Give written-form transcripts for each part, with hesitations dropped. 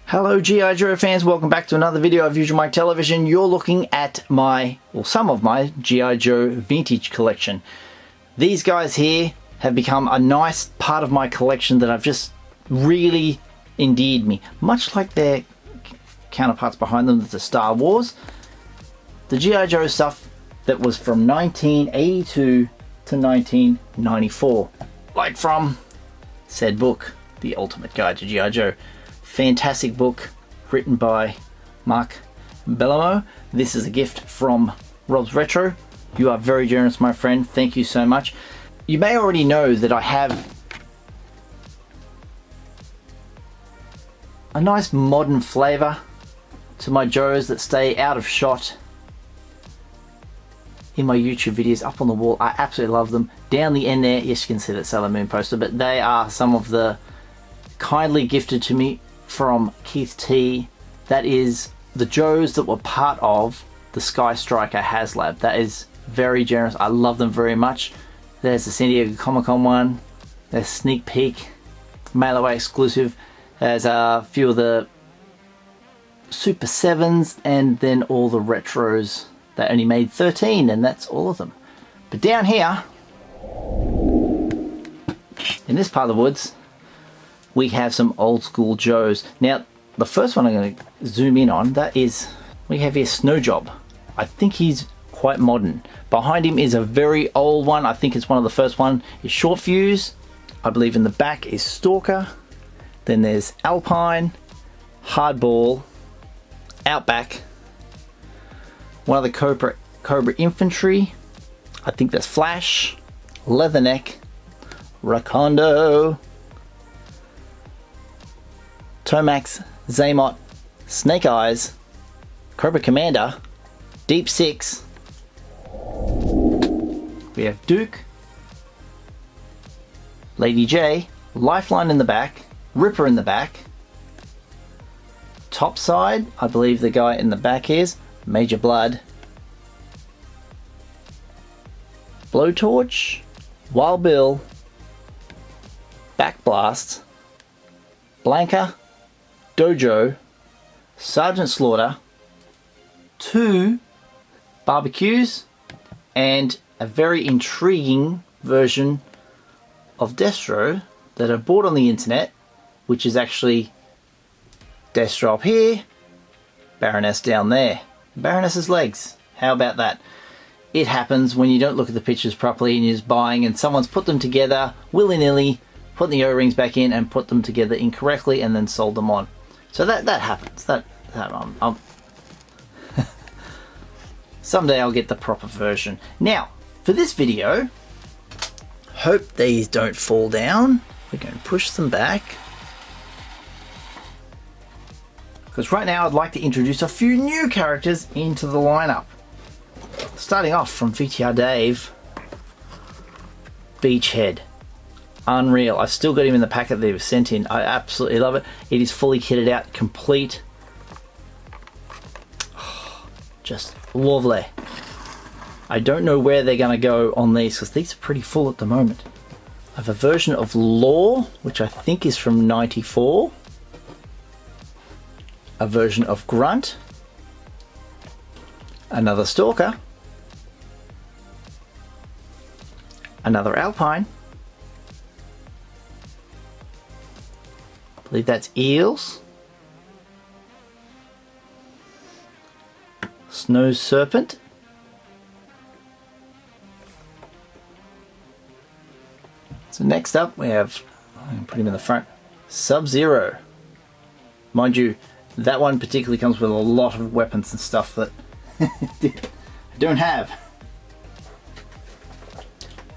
Hello G.I. Joe fans, welcome back to another video of Usualmike Television. You're looking at some of my G.I. Joe vintage collection. These guys here have become a nice part of my collection that have just really endeared me. Much like their counterparts behind them, the Star Wars. The G.I. Joe stuff that was from 1982 to 1994. Like from said book, The Ultimate Guide to G.I. Joe. Fantastic book written by Marc AKA. This is a gift from Rob's Retro. You are very generous, my friend. Thank you so much. You may already know that I have a nice modern flavor to my Joes that stay out of shot in my YouTube videos up on the wall. I absolutely love them. Down the end there, yes, you can see that Sailor Moon poster, but they are some of the kindly gifted to me from Keith T. That is the Joes that were part of the Sky Striker HasLab. That is very generous. I love them very much. There's the San Diego Comic-Con one. There's Sneak Peek, mail away exclusive. There's a few of the Super 7s and then all the retros. They only made 13 and that's all of them. But down here, in this part of the woods, we have some old school Joes. Now, the first one I'm going to zoom in on, that is, we have here Snow Job. I think he's quite modern. Behind him is a very old one. I think it's one of the first one. Is Short Fuse. I believe in the back is Stalker. Then there's Alpine, Hardball, Outback, one of the Cobra Infantry. I think that's Flash, Leatherneck, Recondo, Tomax, Zaymot, Snake Eyes, Cobra Commander, Deep Six. We have Duke, Lady J, Lifeline in the back, Ripper in the back. Top side, I believe the guy in the back is Major Blood, Blowtorch, Wild Bill, Backblast, Blanca, Dojo, Sergeant Slaughter, 2 barbecues, and a very intriguing version of Destro that I bought on the internet, which is actually Destro up here, Baroness down there. Baroness's legs. How about that? It happens when you don't look at the pictures properly and you're just buying and someone's put them together willy-nilly, put the O-rings back in and put them together incorrectly and then sold them on. So that happens. Someday I'll get the proper version. Now, for this video, hope these don't fall down. We're going to push them back. Because right now I'd like to introduce a few new characters into the lineup. Starting off from VTR Dave, Beachhead. Unreal. I've still got him in the packet that he was sent in. I absolutely love it. It is fully kitted out, complete. Just lovely. I don't know where they're going to go on these because these are pretty full at the moment. I have a version of Law, which I think is from 94. A version of Grunt. Another Stalker. Another Alpine. I believe that's Eels. Snow Serpent. So next up we have, I'm going to put him in the front, Sub-Zero. Mind you, that one particularly comes with a lot of weapons and stuff that I don't have.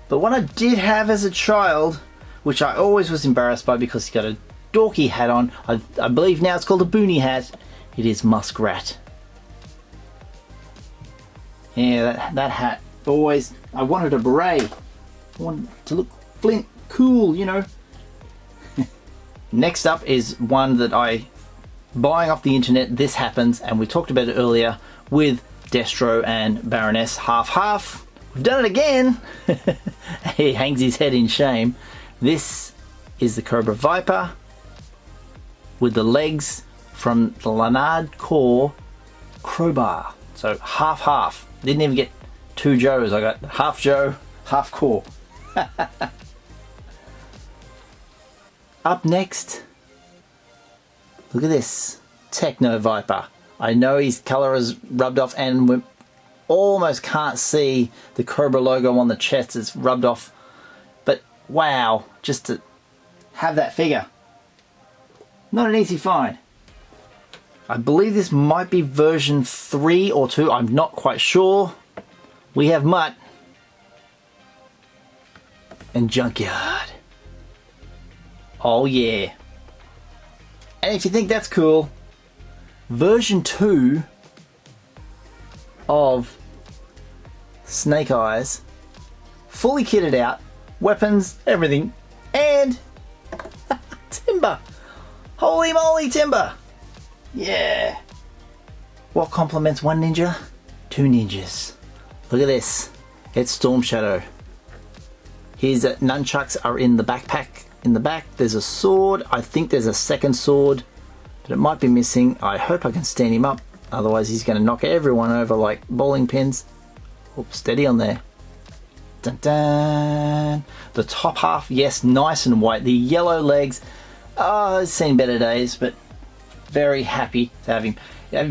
But what I did have as a child, which I always was embarrassed by because he got a dorky hat on, I believe now it's called a boonie hat, it is Muskrat. Yeah, that hat, always, I wanted a beret. I wanted to look Flint cool, you know. Next up is one that buying off the internet, this happens, and we talked about it earlier with Destro and Baroness half. We've done it again. He hangs his head in shame. This is the Cobra Viper with the legs from the Leonard Core crowbar. So half. Didn't even get 2 Joes. I got half Joe, half Core. Up next, look at this Techno Viper. I know his color is rubbed off and we almost can't see the Cobra logo on the chest. It's rubbed off, but wow, just to have that figure. Not an easy find. I believe this might be version 3 or 2. I'm not quite sure. We have Mutt and Junkyard. Oh yeah. And if you think that's cool, version 2 of Snake Eyes, fully kitted out, weapons, everything, and Timber. Holy moly, Timber. Yeah. What complements one ninja? 2 ninjas. Look at this. It's Storm Shadow. His nunchucks are in the backpack. In the back there's a sword. I think there's a second sword, but it might be missing. I hope I can stand him up. Otherwise he's going to knock everyone over like bowling pins. Oops, steady on there. Dun dun. The top half, yes, nice and white. The yellow legs, I've seen better days, but very happy to have him.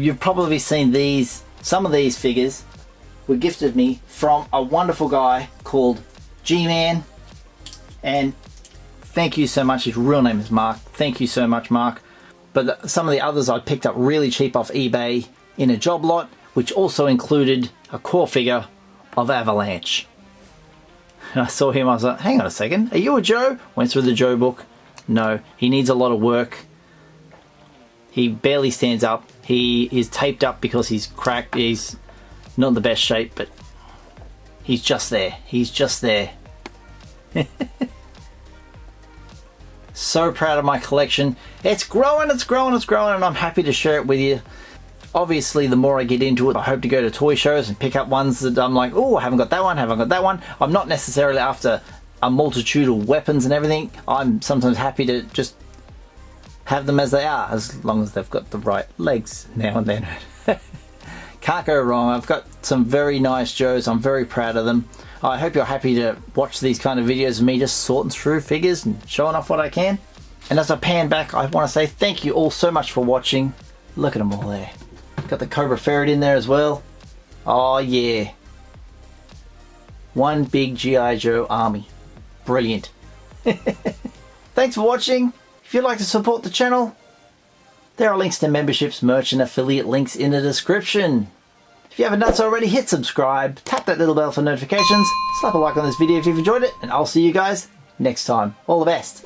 You've probably seen these. Some of these figures were gifted me from a wonderful guy called G-Man, and thank you so much. His real name is Marc. Thank you so much, Marc. But some of the others I picked up really cheap off eBay in a job lot, which also included a core figure of Avalanche. And I saw him, I was like, hang on a second, are you a Joe? Went through the Joe book. No, he needs a lot of work. He barely stands up. He is taped up because he's cracked. He's not in the best shape, but he's just there. He's just there. So proud of my collection. It's growing, it's growing, it's growing, and I'm happy to share it with you. Obviously, the more I get into it, I hope to go to toy shows and pick up ones that I'm like, oh, I haven't got that one, haven't got that one. I'm not necessarily after a multitude of weapons and everything. I'm sometimes happy to just have them as they are, as long as they've got the right legs now and then. Can't go wrong. I've got some very nice Joes. I'm very proud of them. I hope you're happy to watch these kind of videos of me just sorting through figures and showing off what I can. And as I pan back, I want to say thank you all so much for watching. Look at them all there. Got the Cobra Ferret in there as well. Oh yeah. One big G.I. Joe army. Brilliant. Thanks for watching. If you'd like to support the channel, there are links to memberships, merch and affiliate links in the description. If you haven't done so already, hit subscribe, tap that little bell for notifications, slap a like on this video if you've enjoyed it, and I'll see you guys next time. All the best.